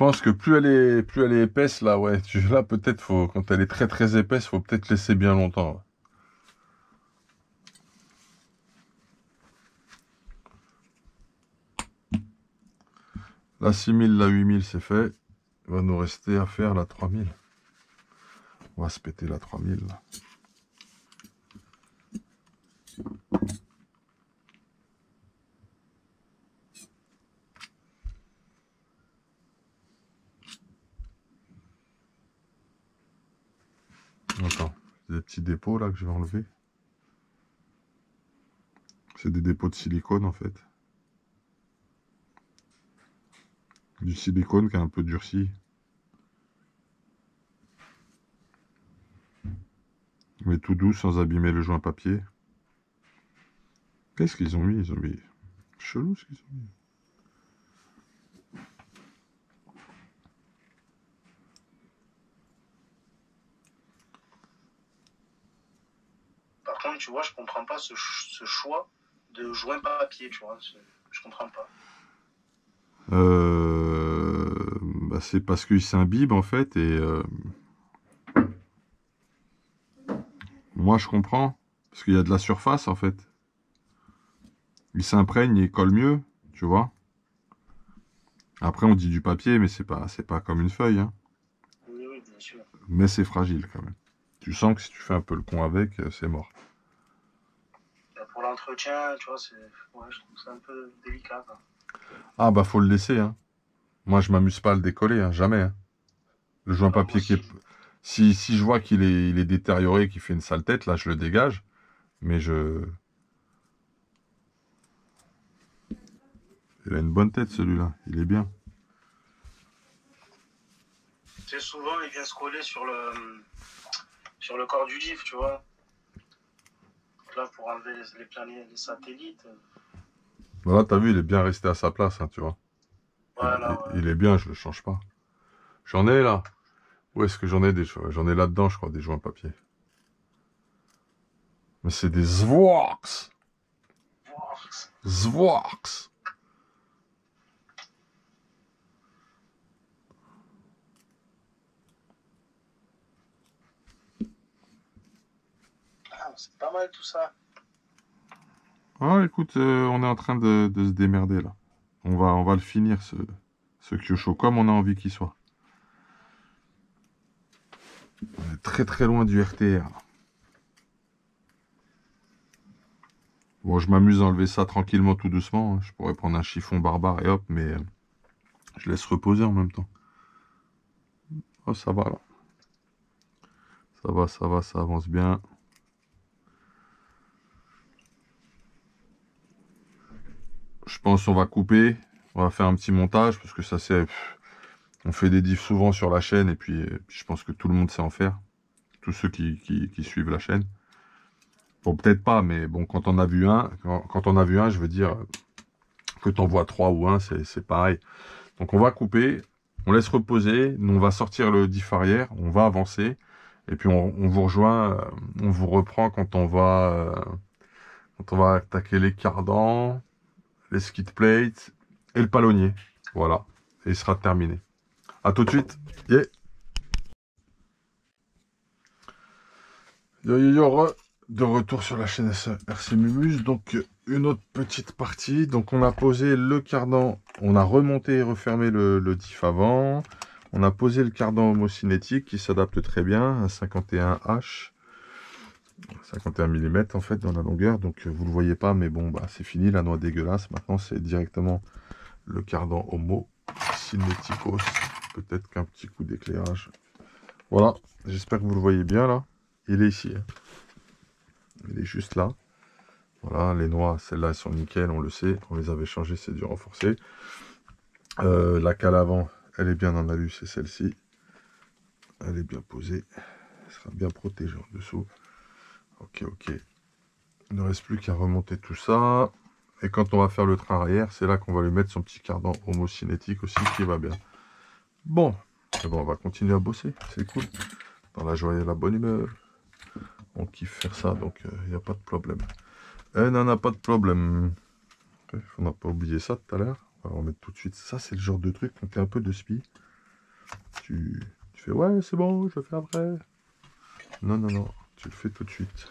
pense que plus elle est épaisse, là, ouais. Là, peut-être, faut, quand elle est très très épaisse, faut peut-être laisser bien longtemps. Ouais. La 6000, la 8000, c'est fait. Il va nous rester à faire la 3000. On va se péter la 3000, là. Attends, des petits dépôts, là, que je vais enlever. C'est des dépôts de silicone, en fait. Du silicone qui est un peu durci. Mais tout doux, sans abîmer le joint papier. Qu'est-ce qu'ils ont mis? Ils ont mis... Chelou, ce qu'ils ont mis. Par contre, tu vois, je comprends pas ce choix de joint papier, tu vois. Je comprends pas. Bah c'est parce qu'il s'imbibe, en fait, et... Moi, je comprends. Parce qu'il y a de la surface, en fait. Il s'imprègne et il colle mieux, tu vois. Après, on dit du papier, mais c'est pas comme une feuille, hein. Oui, oui, bien sûr. Mais c'est fragile, quand même. Tu sens que si tu fais un peu le con avec, c'est mort. Pour l'entretien, tu vois, ouais, je trouve ça un peu délicat, quoi. Ah, bah, faut le laisser, hein. Moi, je m'amuse pas à le décoller, hein, jamais, hein. Le joint papier qui est... Si je vois qu'il est détérioré, qu'il fait une sale tête, là, je le dégage. Mais je... Il a une bonne tête, celui-là. Il est bien. Tu sais, souvent, il vient se coller sur le corps du livre, tu vois. Donc là, pour enlever les satellites. Voilà, t'as vu, il est bien resté à sa place, hein, tu vois. Voilà, ouais. Il est bien, je le change pas. J'en ai, là. Où est-ce que j'en ai des choses? J'en ai là-dedans, je crois, des joints papier. Mais c'est des Zwox. Zwox. Ah, c'est pas mal tout ça. Ah, écoute, on est en train de se démerder, là. On va le finir, ce Kyosho, comme on a envie qu'il soit. On est très très loin du RTR. Bon, je m'amuse à enlever ça tranquillement, tout doucement, hein. Je pourrais prendre un chiffon barbare et hop, mais je laisse reposer en même temps. Oh, ça va, là. Ça va, ça avance bien. Je pense qu'on va couper. On va faire un petit montage, parce que ça, c'est... On fait des diffs souvent sur la chaîne, et puis je pense que tout le monde sait en faire. Tous ceux qui suivent la chaîne. Bon, peut-être pas, mais bon, quand on a vu un, je veux dire, que t'en vois 3 ou 1, c'est pareil. Donc on va couper, on laisse reposer, nous on va sortir le diff arrière, on va avancer, et puis on vous rejoint, on vous reprend quand on va attaquer les cardans, les skid plates et le palonnier. Voilà, et il sera terminé. A tout de suite. Yeah. Yo, de retour sur la chaîne RC Mumus. Donc, une autre petite partie. Donc, on a posé le cardan. On a remonté et refermé le diff avant. On a posé le cardan homocinétique qui s'adapte très bien à 51H. 51 mm en fait dans la longueur. Donc, vous ne le voyez pas, mais bon, bah, c'est fini la noix dégueulasse. Maintenant, c'est directement le cardan homocinéticos. Peut-être qu'un petit coup d'éclairage. Voilà. J'espère que vous le voyez bien là. Il est ici. Il est juste là. Voilà, les noix, celles-là, elles sont nickel, on le sait. On les avait changées, c'est du renforcé. La cale avant, elle est bien en alu, c'est celle-ci. Elle est bien posée. Elle sera bien protégée en dessous. Ok. Il ne reste plus qu'à remonter tout ça. Et quand on va faire le train arrière, c'est là qu'on va lui mettre son petit cardan homocinétique aussi, qui va bien. Bon, on va continuer à bosser. C'est cool. Dans la joie et la bonne humeur. On kiffe faire ça, donc il n'y a pas de problème. Elle n'en a pas de problème. On n'a pas oublié ça tout à l'heure. On va remettre tout de suite. Ça, c'est le genre de truc, on fait un peu de spi. tu fais ouais, c'est bon, je le fais après. Non, non, non, tu le fais tout de suite.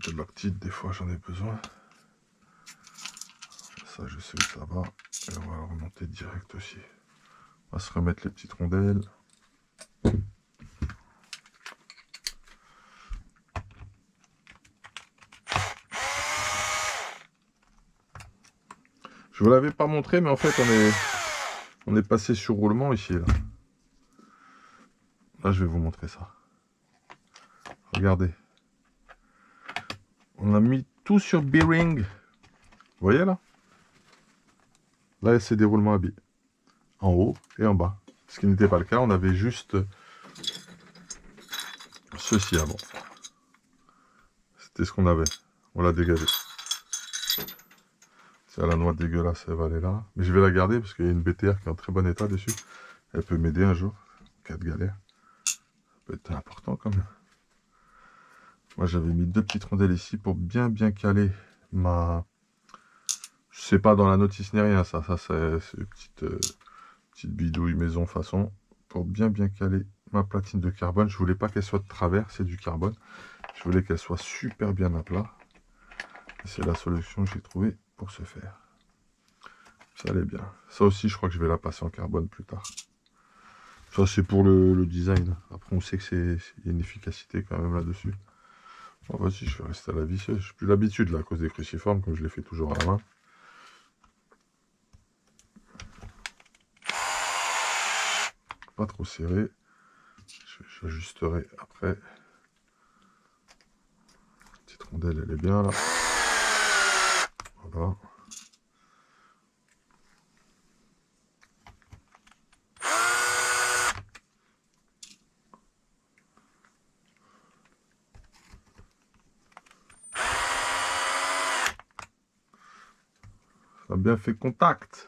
De lactite, des fois j'en ai besoin. Ça, je sais où ça va. Et on va le remonter direct aussi. On va se remettre les petites rondelles. Je vous l'avais pas montré, mais en fait, on est passé sur roulement ici. Là, je vais vous montrer ça. Regardez. On a mis tout sur bearing. Vous voyez là? Là, c'est des roulements à billes. En haut et en bas. Ce qui n'était pas le cas, on avait juste ceci avant. C'était ce qu'on avait. On l'a dégagé. C'est la noix dégueulasse, elle va aller là. Mais je vais la garder parce qu'il y a une BTR qui est en très bon état dessus. Elle peut m'aider un jour. En cas de galère. Ça peut être important quand même. Moi, j'avais mis 2 petites rondelles ici pour bien caler ma... Je sais pas dans la notice ni rien, ça c'est une petite bidouille maison façon. Pour bien caler ma platine de carbone. Je voulais pas qu'elle soit de travers, c'est du carbone. Je voulais qu'elle soit super bien à plat. C'est la solution que j'ai trouvée pour ce faire. Ça allait bien. Ça aussi, je crois que je vais la passer en carbone plus tard. Ça, c'est pour le design. Après, on sait que il y a une efficacité quand même là-dessus. Bon, vas-y, je vais rester à la visseuse. Je n'ai plus l'habitude là, à cause des cruciformes, comme je les fais toujours à la main. Pas trop serré. J'ajusterai après. Petite rondelle, elle est bien là. Voilà. Ça a bien fait contact.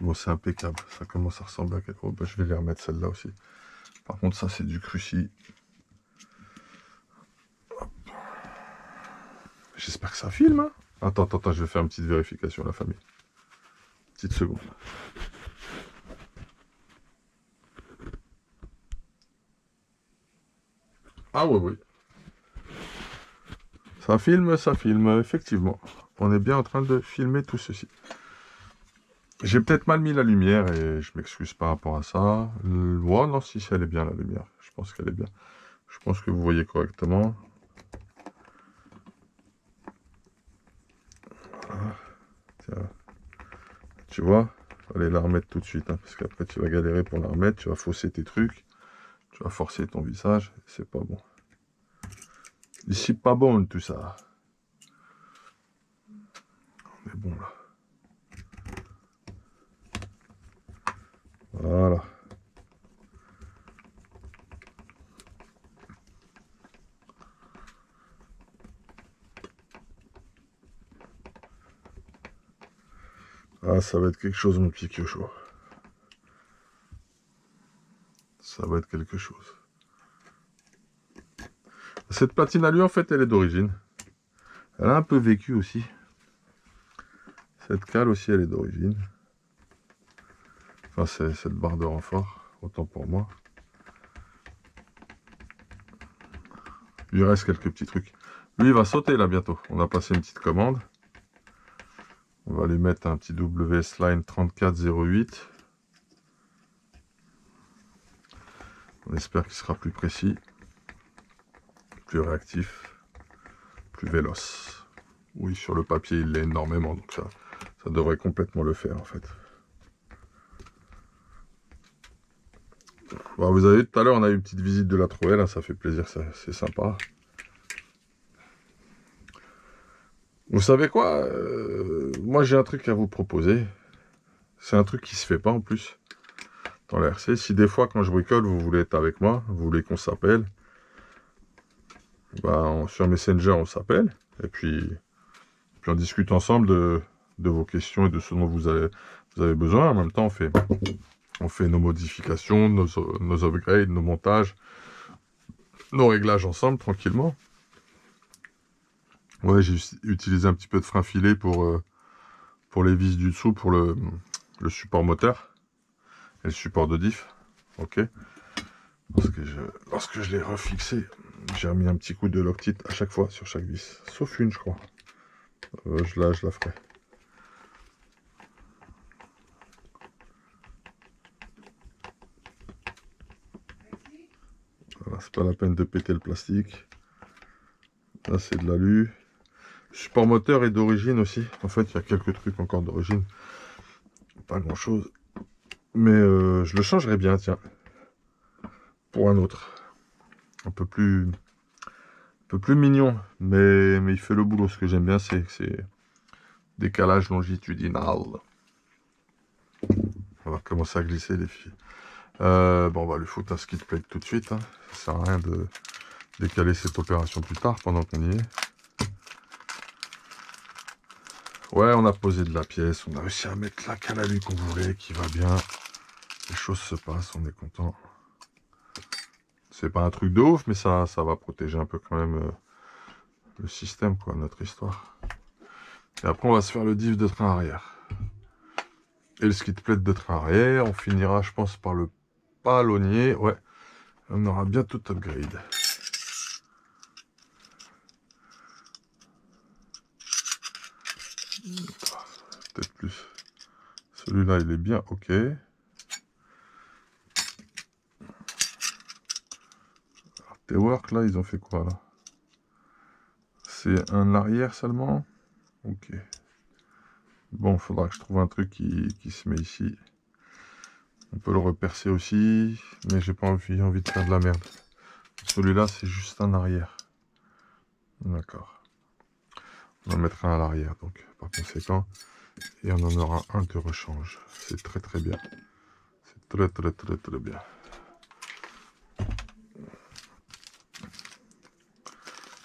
Bon, c'est impeccable. Ça commence à ressembler à quelque chose. Ben, je vais les remettre celle-là aussi. Par contre, ça, c'est du cruci. J'espère que ça filme. Hein. Attends, je vais faire une petite vérification, la famille. Petite seconde. Ah oui. Ça filme, effectivement. On est bien en train de filmer tout ceci. J'ai peut-être mal mis la lumière et je m'excuse par rapport à ça. Ouais, non, si elle est bien la lumière. Je pense qu'elle est bien. Je pense que vous voyez correctement. Voilà. Tiens. Tu vois, allez la remettre tout de suite, hein, parce qu'après tu vas galérer pour la remettre, tu vas fausser tes trucs, tu vas forcer ton visage, c'est pas bon. Ici, pas bon tout ça. On est bon là. Voilà. Ah, ça va être quelque chose, mon petit Kyocho. Ça va être quelque chose. Cette platine à lui, en fait, elle est d'origine. Elle a un peu vécu aussi. Cette cale aussi, elle est d'origine. Enfin, c'est cette barre de renfort, autant pour moi. Il lui reste quelques petits trucs. Lui, il va sauter là bientôt. On a passé une petite commande. On va lui mettre un petit WS Line 3408. On espère qu'il sera plus précis, plus réactif, plus véloce. Oui, sur le papier, il l'est énormément, donc ça devrait complètement le faire en fait. Bon, vous avez vu, tout à l'heure, on a eu une petite visite de la trouelle, hein, ça fait plaisir, c'est sympa. Vous savez quoi, moi j'ai un truc à vous proposer. C'est un truc qui se fait pas en plus dans la RC. Si des fois quand je bricole vous voulez être avec moi, vous voulez qu'on s'appelle, ben, sur Messenger on s'appelle et puis on discute ensemble de vos questions et de ce dont vous avez besoin. En même temps On fait nos modifications, nos upgrades, nos montages, nos réglages ensemble, tranquillement. Ouais, j'ai utilisé un petit peu de frein filé pour les vis du dessous, pour le support moteur et le support de diff. Ok. Lorsque je l'ai refixé, j'ai remis un petit coup de Loctite à chaque fois sur chaque vis. Sauf une, je crois. Je la ferai. Voilà, c'est pas la peine de péter le plastique. Là, c'est de l'alu. Le support moteur est d'origine aussi. En fait, il y a quelques trucs encore d'origine. Pas grand chose. Mais je le changerai bien, tiens. Pour un autre. Un peu plus mignon. Mais il fait le boulot. Ce que j'aime bien, c'est décalage longitudinal. On va commencer à glisser, les filles. Bon, on va lui foutre un skid plate tout de suite. Hein. Ça sert à rien de décaler cette opération plus tard pendant qu'on y est. Ouais, on a posé de la pièce. On a réussi à mettre la cale à lui qu'on voulait, qui va bien. Les choses se passent, on est content. C'est pas un truc de ouf, mais ça va protéger un peu quand même le système, quoi, notre histoire. Et après, on va se faire le diff de train arrière. Et le skid plate de train arrière. On finira, je pense, par le palonnier. Ouais, on aura bien tout upgrade. Peut-être plus. Celui-là, il est bien ok. T-Work, là, ils ont fait quoi, là? C'est un arrière seulement? Ok. Bon, il faudra que je trouve un truc qui se met ici. On peut le repercer aussi, mais j'ai pas envie de faire de la merde. Celui-là, c'est juste un arrière. D'accord. On en mettra un à l'arrière, donc, par conséquent. Et on en aura un de rechange. C'est très très bien. C'est très très très très bien.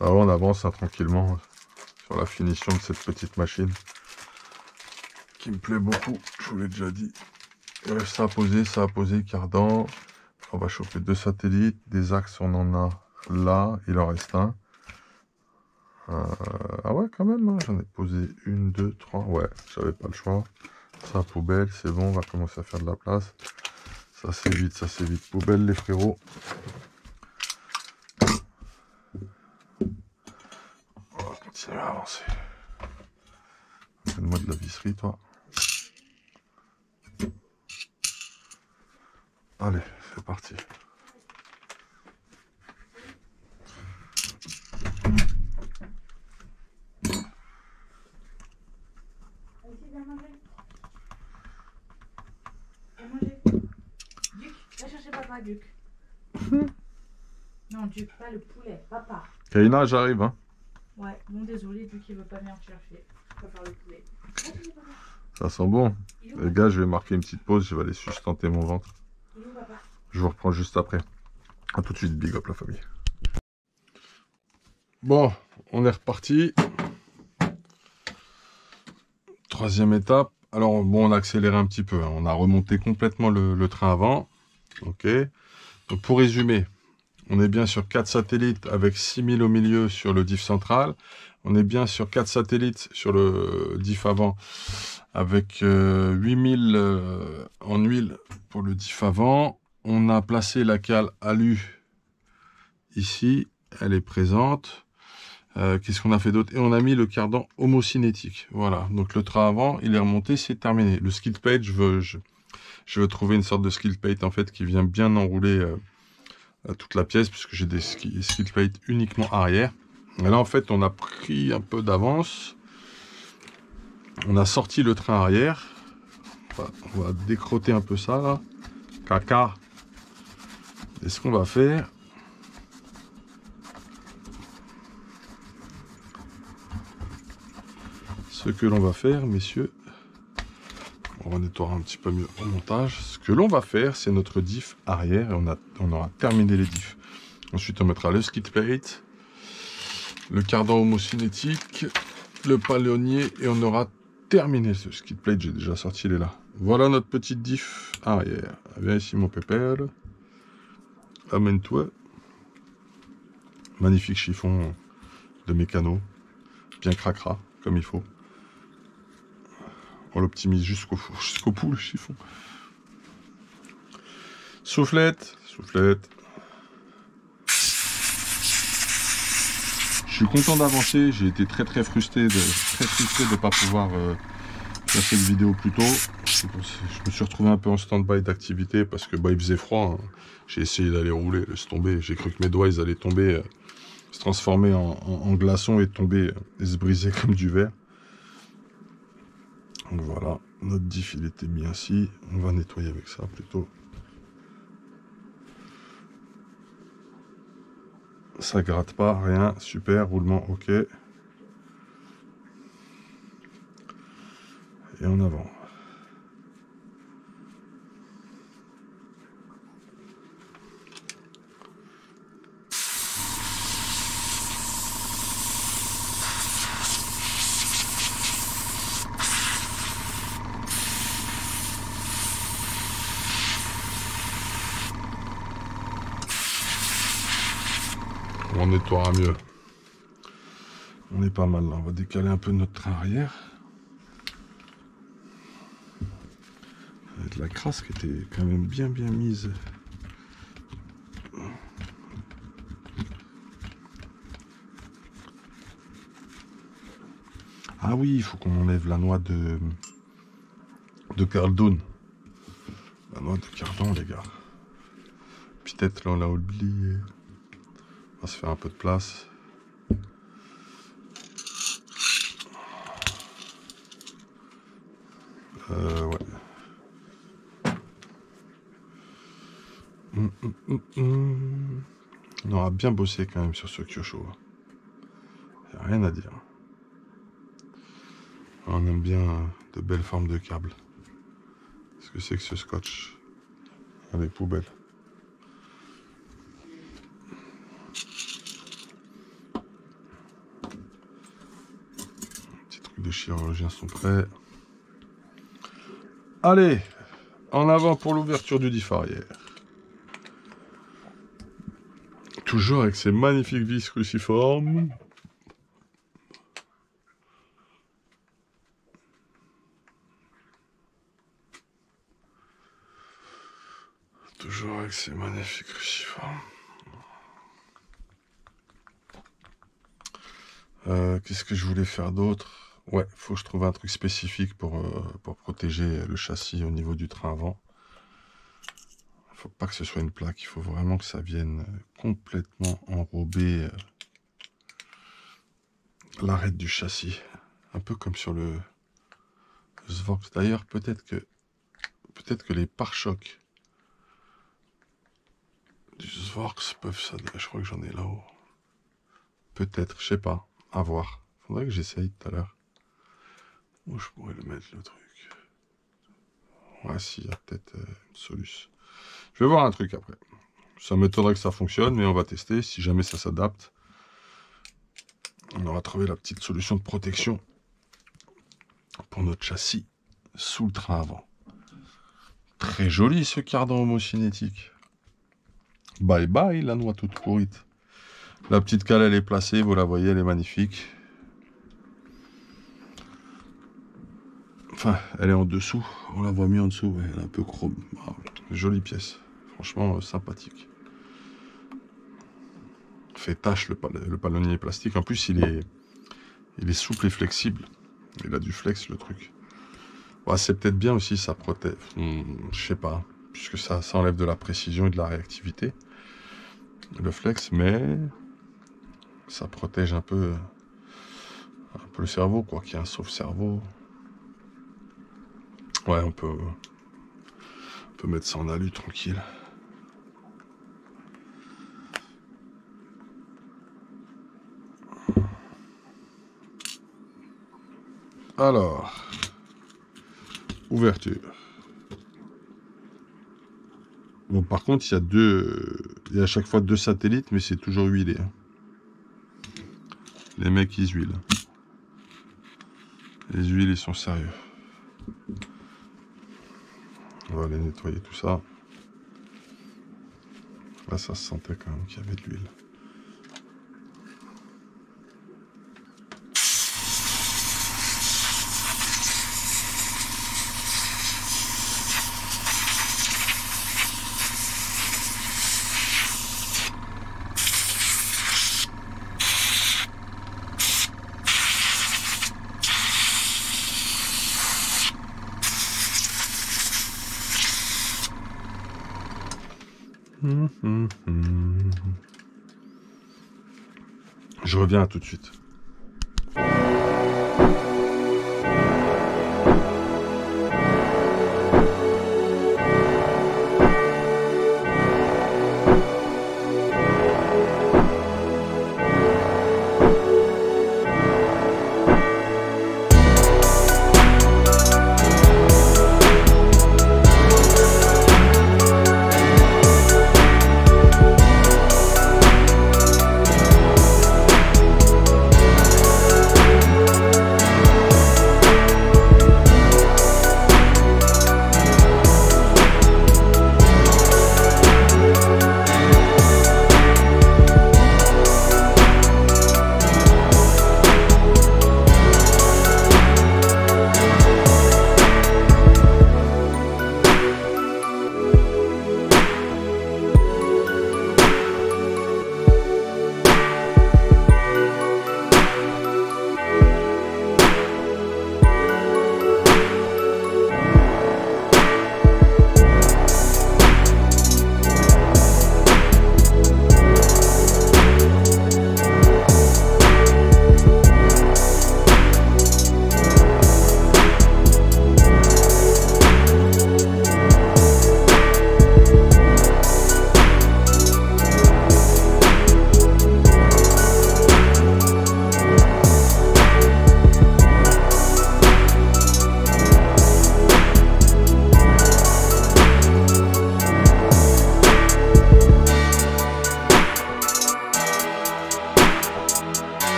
Alors on avance hein, tranquillement sur la finition de cette petite machine qui me plaît beaucoup, je vous l'ai déjà dit. Il reste ça à poser, cardan. On va chauffer 2 satellites, des axes on en a là, il en reste un. Ah ouais quand même, hein, j'en ai posé 1, 2, 3, ouais, j'avais pas le choix. Ça poubelle, c'est bon, on va commencer à faire de la place. Ça c'est vite, poubelle les frérots. On va continuer à avancer. Donne-moi de la visserie, toi. Allez, c'est parti. Duc, va chercher papa, Duc. Non, Duc, pas le poulet, papa. Kaina, j'arrive, hein. Ouais, bon, désolé, Duc, il veut pas venir chercher. Je préfère le poulet. Ça sent bon. Les gars, je vais marquer une petite pause, je vais aller sustenter mon ventre. Il est où, papa? Je vous reprends juste après. A tout de suite, big up la famille. Bon, on est reparti. Troisième étape. Alors, bon, on a accéléré un petit peu. Hein. On a remonté complètement le train avant. Ok. Donc, pour résumer, on est bien sur 4 satellites avec 6000 au milieu sur le diff central. On est bien sur 4 satellites sur le diff avant avec 8000 en huile pour le diff avant. On a placé la cale alu ici. Elle est présente. Qu'est-ce qu'on a fait d'autre? Et on a mis le cardan homocinétique. Voilà, donc le train avant, il est remonté, c'est terminé. Le skid plate, je veux trouver une sorte de skid plate en fait qui vient bien enrouler toute la pièce, puisque j'ai des skid plates uniquement arrière. Et là en fait, on a pris un peu d'avance. On a sorti le train arrière. Enfin, on va décrotter un peu ça là. Caca. Et ce qu'on va faire, ce que l'on va faire, messieurs, on va nettoyer un petit peu mieux au montage. Ce que l'on va faire, c'est notre diff arrière et on aura terminé les diffs. Ensuite, on mettra le skid plate, le cardan homocinétique, le palonnier et on aura terminé ce skid plate. J'ai déjà sorti, il est là. Voilà notre petite diff arrière. Viens ici mon pépère. Amène-toi. Magnifique chiffon de mécano. Bien cracra, comme il faut. On l'optimise jusqu'au bout le chiffon. Soufflette. Soufflette. Je suis content d'avancer. J'ai été très frustré de ne pas pouvoir faire cette vidéo plus tôt. Je me suis retrouvé un peu en stand-by d'activité parce que bah, il faisait froid. Hein. J'ai essayé d'aller rouler, laisse tomber. J'ai cru que mes doigts ils allaient tomber, se transformer en glaçons et tomber et se briser comme du verre. Donc voilà, notre diff il était mis ainsi. On va nettoyer avec ça plutôt. Ça gratte pas, rien, super, roulement ok. Et en avant. On nettoiera mieux. On est pas mal là. On va décaler un peu notre train arrière. Avec la crasse qui était quand même bien mise. Ah oui, il faut qu'on enlève la noix de Cardone. La noix de Cardon, les gars. Peut-être là on l'a oublié. On va se faire un peu de place. Ouais. On aura bien bossé quand même sur ce Kyosho. Il n'y a rien à dire. On aime bien de belles formes de câbles. Qu'est-ce que c'est que ce scotch? Les poubelles. Petits trucs de chirurgien sont prêts. Allez, en avant pour l'ouverture du diff arrière. Toujours avec ces magnifiques vis cruciformes. Toujours avec ces magnifiques cruciformes. Qu'est-ce que je voulais faire d'autre? Ouais, faut que je trouve un truc spécifique pour protéger le châssis au niveau du train avant. Faut pas que ce soit une plaque, il faut vraiment que ça vienne complètement enrober l'arête du châssis. Un peu comme sur le Svorks. D'ailleurs, peut-être que les pare-chocs du Svorks peuvent ça. Je crois que j'en ai là-haut. Peut-être, je sais pas. À voir. Faudrait que j'essaye tout à l'heure. Où je pourrais le mettre le truc. Ouais, si, il y a peut-être une solution. Je vais voir un truc après. Ça m'étonnerait que ça fonctionne, mais on va tester. Si jamais ça s'adapte, on aura trouvé la petite solution de protection pour notre châssis sous le train avant. Très joli ce cardan homocinétique. Bye bye la noix toute pourrite. La petite cale elle est placée, vous la voyez, elle est magnifique. Enfin, elle est en dessous, on la voit mieux en dessous, ouais, elle est un peu chrome. Ah, jolie pièce, franchement sympathique. Fait tâche le palonnier plastique, en plus il est souple et flexible. Il a du flex le truc. Ouais, c'est peut-être bien aussi, ça protège, je sais pas, puisque ça enlève de la précision et de la réactivité. Le flex, mais ça protège un peu le cerveau, quoi, qu'il y a un sauve-cerveau. Ouais, on peut mettre ça en alu tranquille. Alors, ouverture. Bon, par contre, il y a à chaque fois 2 satellites, mais c'est toujours huilé. Hein. Les mecs, ils huilent. Les huiles, ils sont sérieux. On va aller nettoyer tout ça. Là, ça se sentait quand même qu'il y avait de l'huile. Je reviens à tout de suite.